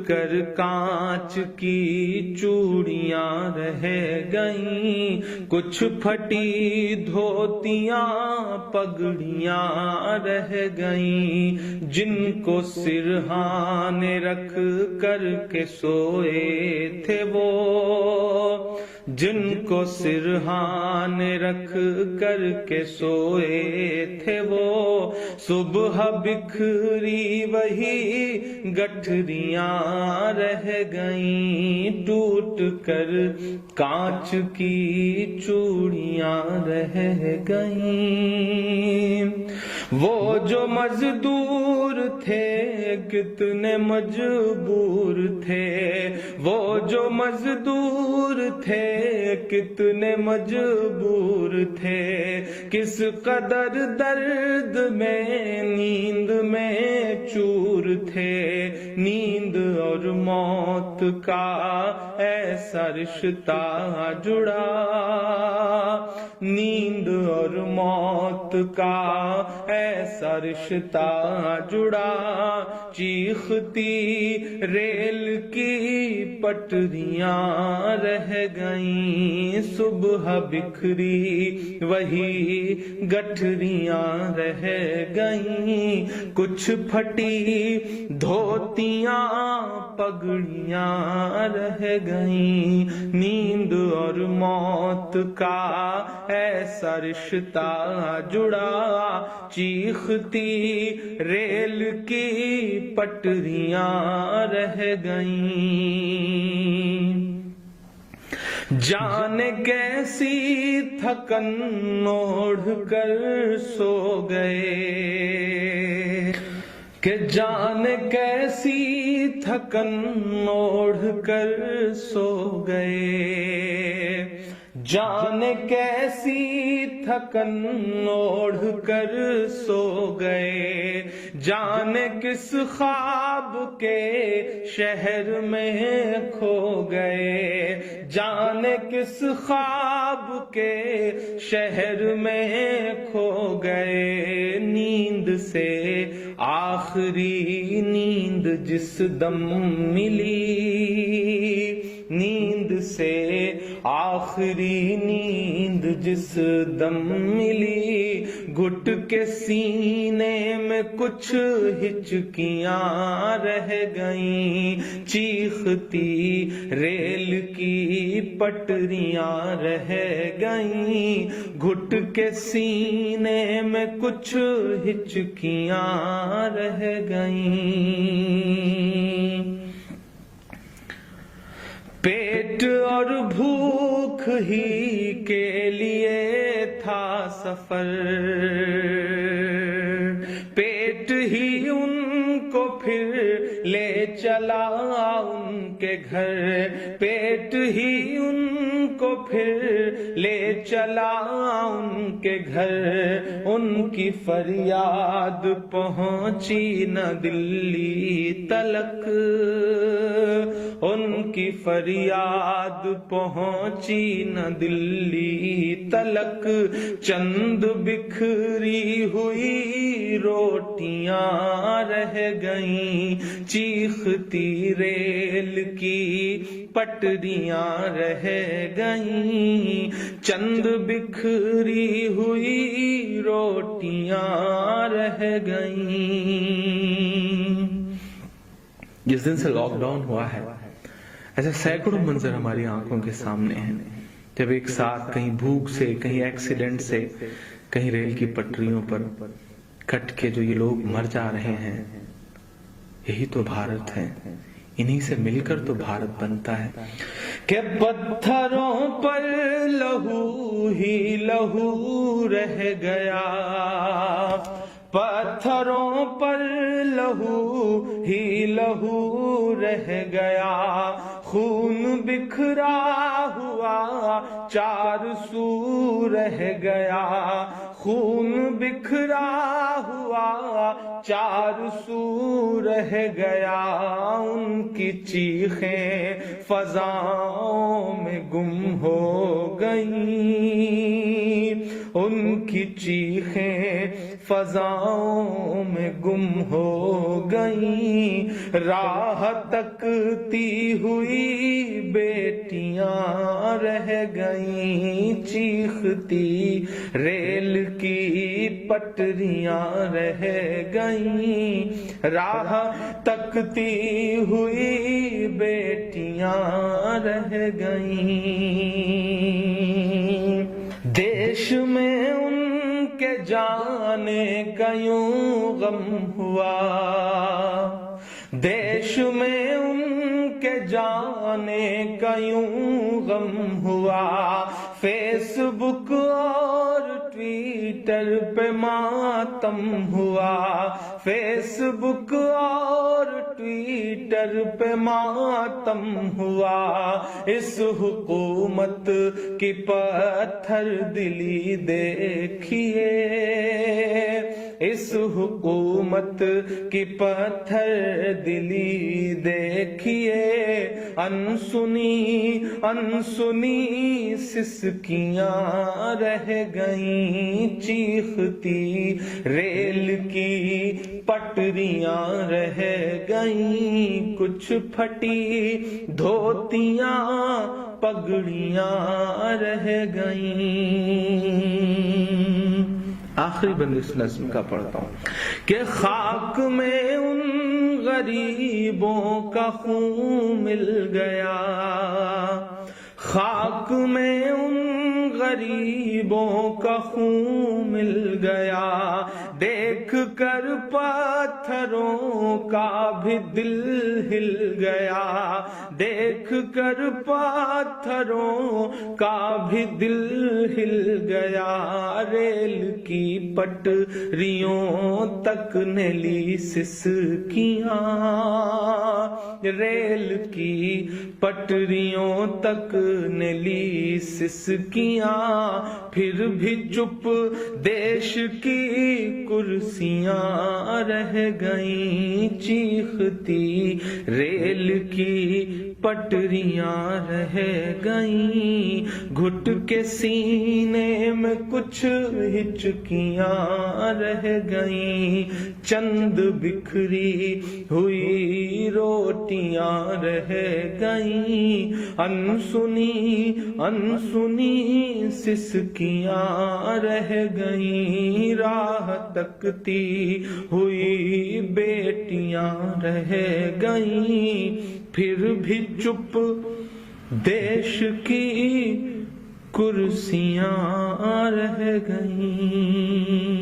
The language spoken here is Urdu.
کر کانچ کی چوڑیاں رہ گئیں، کچھ پھٹی دھوتیاں پگڑیاں رہ گئیں، جن کو سرہانے رکھ کر کے سوئے تھے وہ، جن کو سرہانے رکھ کر کے سوئے تھے وہ، صبح بکھری وہی گٹھریاں رہ گئیں، ٹوٹ کر کانچ کی چوڑیاں رہ گئیں۔ وہ جو مزدور تھے کتنے مجبور تھے، وہ جو مزدور تھے کتنے مجبور تھے، کس قدر درد میں نیند میں چور تھے، نیند اور موت کا ایسا رشتہ جڑا، نیند اور موت کا ایسا رشتہ جڑا، چیختی ریل کی پٹریاں رہ گئیں، صبح بکھری وہی گٹھریاں رہ گئیں، کچھ پھٹی دھوتیاں پگڑیاں رہ گئیں، نیند اور موت کا ایسا رشتہ جڑا، چیختی ریل کی پٹریاں رہ گئیں۔ جانے کیسی تھکن اوڑھ کر سو گئے، کہ جانے کیسی تھکن اوڑھ کر سو گئے، جانے کیسی تھکن اوڑھ کر سو گئے، جانے کس خواب کے شہر میں کھو گئے، جانے کس خواب کے شہر میں کھو گئے، نیند سے آخری نیند جس دم ملی، نیند سے آخری نیند جس دم ملی، گھٹ کے سینے میں کچھ ہچکیاں رہ گئیں، چیختی ریل کی پٹریاں رہ گئیں، گھٹ کے سینے میں کچھ ہچکیاں رہ گئیں۔ پیٹ اور بھوک ہی کے لیے تھا سفر، پیٹ ہی ان کو پھر لے چلا ان کے گھر، پیٹ ہی ان کو پھر لے چلا ان کے گھر، ان کی فریاد پہنچی نہ دلی تلک، ان کی فریاد پہنچی نہ دلی تلک، چند بکھری ہوئی روٹیاں رہ گئیں، چیختی ریل کی پٹریاں رہ گئیں، چند بکھری ہوئی روٹیاں رہ گئیں۔ جس دن سے لاک ڈاؤن ہوا ہے ایسے سینکڑوں منظر ہماری آنکھوں کے سامنے ہیں، جب ایک ساتھ کہیں بھوک سے، کہیں ایکسیڈنٹ سے، کہیں ریل کی پٹریوں پر کٹ کے جو یہ لوگ مر جا رہے ہیں، یہی تو بھارت ہے، انہی سے مل کر تو بھارت بنتا ہے۔ کہ پتھروں پر لہو ہی لہو رہ گیا، پتھروں پر لہو ہی لہو رہ گیا، خون بکھرا ہوا چار سو رہ گیا، خون بکھرا ہوا چار سو رہ گیا، ان کی چیخیں فضاؤں میں گم ہو گئیں، ان کی چیخیں فضاؤں میں گم ہو گئیں، راہ تکتی ہوئی بیٹیاں رہ گئیں، چیختی ریل کی پٹریاں رہ گئیں، راہ تکتی ہوئی بیٹیاں رہ گئیں، دیش میں ان کے جانے کا یوں غم ہوا، دیش میں ان کے جانے کا یوں غم ہوا، فیس بک اور ٹویٹر پہ ماتم ہوا، فیس بک اور ٹویٹر پہ ماتم ہوا، اس حکومت کی پتھر دلی دیکھیے، اس حکومت کی پتھر دلی دیکھیے، انسنی انسنی سسکیاں رہ گئیں، چیختی ریل کی پٹریاں رہ گئیں، کچھ پھٹی دھوتیاں پگڑیاں رہ گئیں۔ آخری بند اس نظم کا پڑھتا ہوں کہ خاک میں ان غریبوں کا خون مل گیا، خاک میں ان غریبوں کا خون مل گیا، دیکھ کر پتھروں کا بھی دل ہل گیا، دیکھ کر پتھروں کا بھی دل ہل گیا، ریل کی پٹریوں تک نے لی سسکیاں، ریل کی پٹریوں تک نے لی سسکیاں، پھر بھی چپ دیش کی کرسیاں رہ گئیں، چیختی ریل کی پٹریاں رہ گئیں، گھٹ کے سینے میں کچھ ہچکیاں رہ گئیں، چند بکھری ہوئی روٹیاں رہ گئیں، انسنی انسنی سسکیاں رہ گئیں، راہ تکتی ہوئی بیٹیاں رہ گئیں، پھر بھی چپ دیش کی کرسیاں رہ گئیں۔